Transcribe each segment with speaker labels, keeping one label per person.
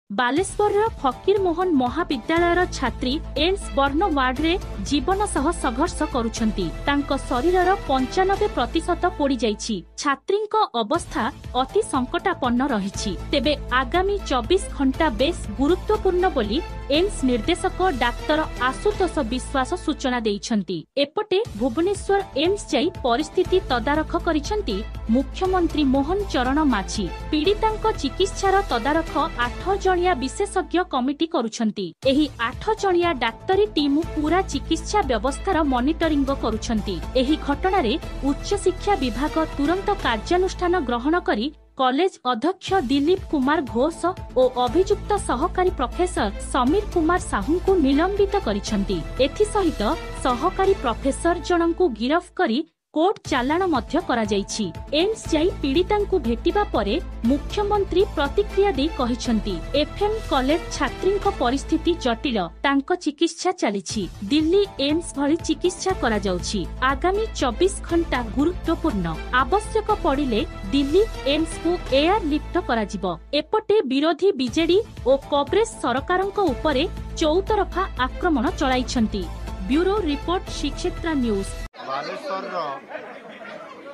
Speaker 1: बालेश्वर फकीर मोहन महाविद्यालय छात्री AIIMS बर्ण ward रे जीवन सह संघर्ष करुछंती। तांको शरीरर 95% पोड़ी जाइछि। छात्रींको अवस्था अति संकटापन्न रहिछि। तेबे आगामी 24 घंटा बेस गुरुत्वपूर्ण बोली एम्स निर्देशक डाक्तर आशुतोष विश्वास सूचना देइछंती। एपटे भुवनेश्वर एम्स जाई परिस्थिति तदारख करिछंती मुख्यमंत्री मोहन चरण माझी। पीड़ितांको चिकित्सार तदारख 8 जणिया विशेषज्ञ कमिटी करुछंती। एही 8 जणिया डाक्तरी टीम पूरा चिकित्सा व्यवस्थार मॉनिटरिंग करुछंती। एही घटनारे उच्च शिक्षा विभाग तुरंत कार्यानुष्ठान ग्रहण करी कॉलेज अध्यक्ष दिलीप कुमार घोष और अभियुक्त सहकारी प्रोफेसर समीर कुमार साहू को निलंबित करिछंती। एथि सहित सहकारी प्रोफेसर जनंकु गिरफ करी कोर्ट चालाण मध्य करा जाइछि। एम्स जाई पीड़ितांकु भेटिबा परे मुख्यमंत्री प्रतिक्रिया दे कहिछंती एफएम कॉलेज छात्रींको परिस्थिति जटिल, तांको चिकित्सा चलिछि। दिल्ली एम्स भली चिकित्सा करा जाउछि। आगामी 24 घंटा गुरुत्वपूर्ण, आवश्यक पड़िले दिल्ली एम्स को एयर लिफ्ट करा जिवो। एपटे विरोधी बीजेडी और कांग्रेस सरकारंको उपरे चौतरफा आक्रमण चलाइछंती। ब्यूरो रिपोर्ट शिक्षेत्रा न्यूज।
Speaker 2: बालेश्वर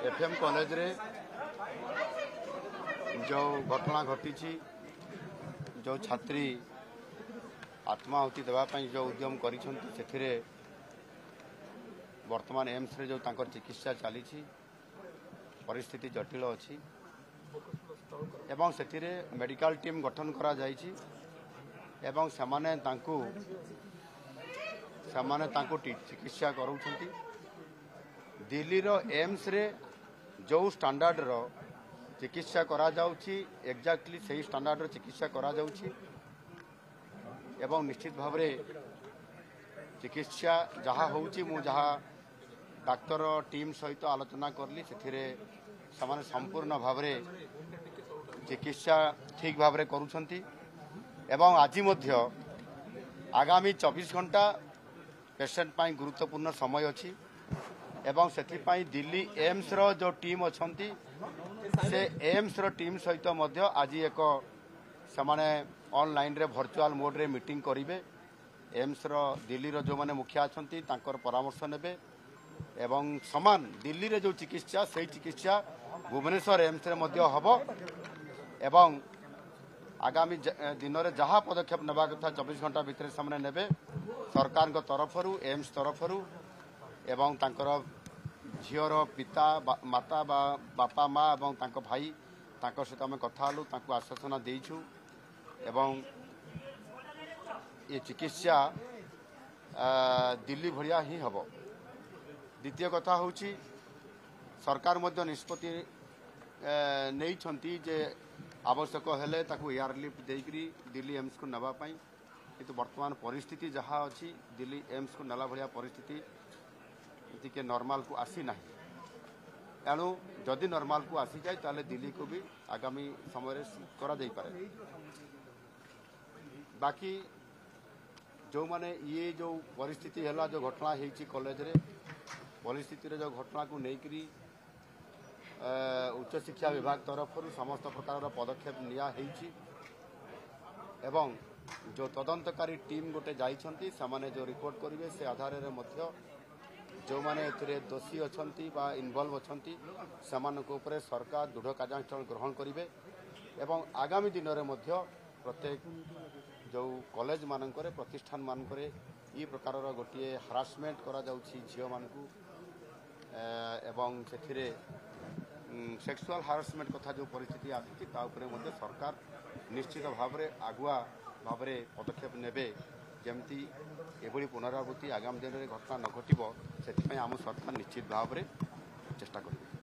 Speaker 2: एफएम कॉलेज रे जो घटना घटी जो छात्री आत्माहुति देवाई जो उद्यम करिसेथिरे वर्तमान एम्स रे जो तांकर चिकित्सा चली परिस्थिति जटिल अच्छी एवं सेथिरे मेडिकल टीम गठन करा जाइछि एवं समाने तांको चिकित्सा करूछंती। दिल्ली रो एम्स रे जो स्टैंडर्ड रो चिकित्सा करा जाउछि एक्जाक्टली सही स्टैंडर्ड रो चिकित्सा करा जाउछि एवं निश्चित भाव रे चिकित्सा जहाँ होउछि मु जहाँ डाक्तर टीम सहित आलोचना करली सेथिरे समाने संपूर्ण भाव रे चिकित्सा ठीक भाव रे करूछंती एवं आज मध्य आगामी 24 घंटा पेशेंट पाई गुरुत्वपूर्ण समय अछि एवं सेथिपाई दिल्ली एम्स रो जो टीम अछंती से एम्स रो टीम सहित मध्य आज एक समाने ऑनलाइन रे वर्चुअल मोड रे मीटिंग करिवे। एम्स रो दिल्ली रो जो माने मुखिया अछंती तांकर परामर्श नेबे एवं समान दिल्ली रे जो चिकित्सा सही चिकित्सा भुवनेश्वर एम्स रे मध्य हबो एवं आगामी दिन में जहाँ पदक्षेप नेबा कथा 24 घंटा भितर सामने नेबे सरकार तरफरु एम्स तरफरु एवं तांकर झीर पिता माता बापा माँ एवं तांको भाई तांको सहित आम कथा हलु तांको आश्वासन देइछु एवं ये चिकित्सा दिल्ली भलिया ही हबो। द्वितीय कथा होची सरकार मध्य निष्पत्ति नहीं छंती जे आवश्यक हेले ताकू एयर लिफ्ट देकरी दिल्ली एम्स को नवा पाई किंतु वर्तमान परिस्थिति जहाँ अच्छी दिल्ली एम्स को नेला भलिया परिस्थिति के नॉर्मल को आसी ना एणु जदि नॉर्मल को आसी जाए ताले दिल्ली को भी आगामी समय करा जाई पारे। बाकी जो माने ये जो परिस्थिति है जो घटना होती कॉलेज रे परिस्थिति जो घटना को लेकरी उच्च शिक्षा विभाग तरफ समस्त प्रकार पदक्षेप निया हेइछि एवं जो तदंतकारी टीम गोटे जाइछंती समाने जो रिपोर्ट करिवे से आधार रे मध्य जो माने एथिरे दोषी अछंती बा इन्वॉल्व अछंती समानक ऊपर सरकार दृढ़ कार्यानुष्ठान ग्रहण करिवे एवं आगामी दिन रे मध्य प्रत्येक जो कॉलेज मानकरे प्रतिष्ठान मानकरे ई प्रकार गोटे हरासमेंट करा जाउछि झियो मानकु एवं सेथिरे सेक्सुअल हारासमेंट कथा जो परिस्थिति आसी सरकार निश्चित भाव में आगुआ भाव में पदक्षेप नेबे जमती एभली पुनरावृत्ति आगामी दिन में घटना न घटो से आम सरकार निश्चित भाव में चेष्टा करेंगे।